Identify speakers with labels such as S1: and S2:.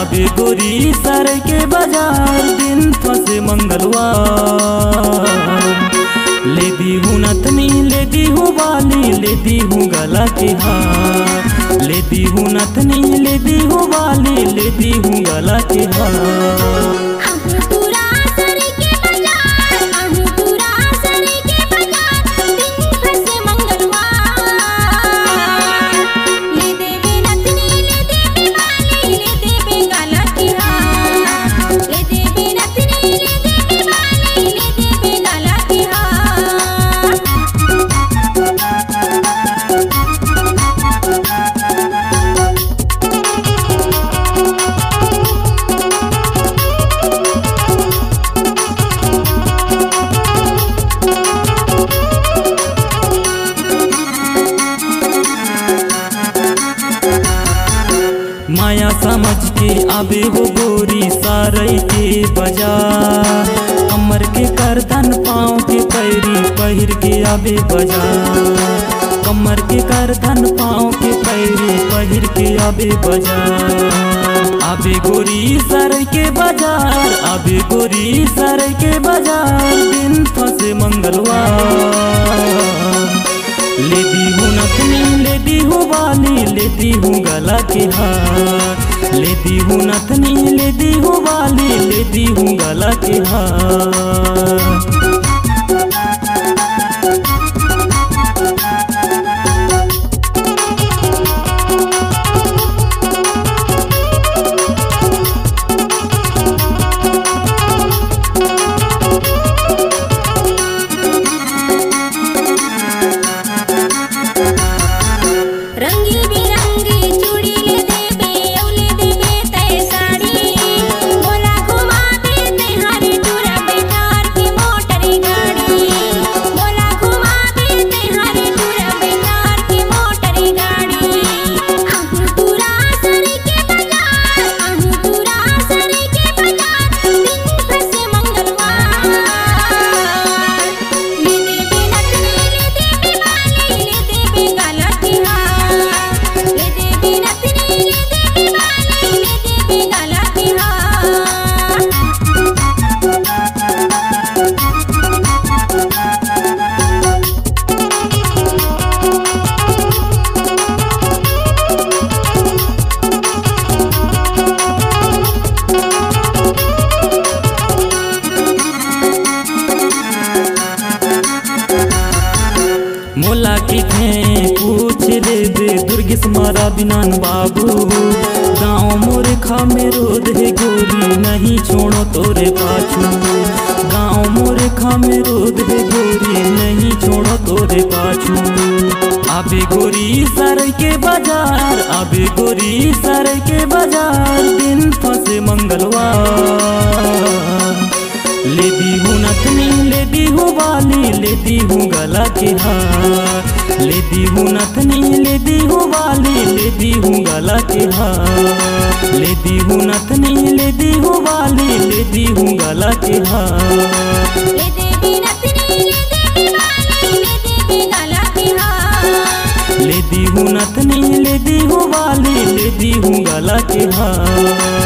S1: आबे गोरी सर के बाजार दिन फंसे मंगलवार। ले दी हूँ नथनी ले दी हूँ बाली ले दी हूँ गला के हार। ले दी हूँ नथनी ले दी हूँ बाली ले दी हूँ गला के हार। माया समझ के आबे हो गोरी सारई के बाजार। कमर के करधन पाँव के पैरी पहिर के आबे बाजार। कमर के करधन पाँव के पैरी पहिर के आबे बाजार। आबे गोरी सर के बाजार आबे गोरी सर के बाजार दिन फंसे मंगलवार। ले दी हूँ नथनी ले दी हूँ बाली ले दी हूँ गला के हार। ले दी हूँ नथनी ले दी हूँ बाली ले दी हूँ गला के हार। मोला की पूछ रे बे दुर्गेश मारा बिनान बाबू। गाँव मोरे खा में रोद है गोरी नहीं छोड़ो तोरे पाछू। गाँव मोरे खा में रोद है गोरी नहीं छोड़ो तोरे पाछू। आबे गोरी सर के बाजार आबे गोरी सर के बाजार दिन फंसे मंगलवार। ले दी हूँ नथनी ले दी हूँ बाली ले दी हूँ गला के हार। ले दी हूँ नथनी ले दी हूँ बाली ले दी हूँ गला के हार। ले दी हूँ नथनी ले दी हूँ बाली ले दी हूँ गला के हार।
S2: ले देवी नथनी ले देवी बाली ले देवी गला के हार।
S1: ले दी हूँ नथनी ले दी हूँ बाली ले दी हूँ गला के हार।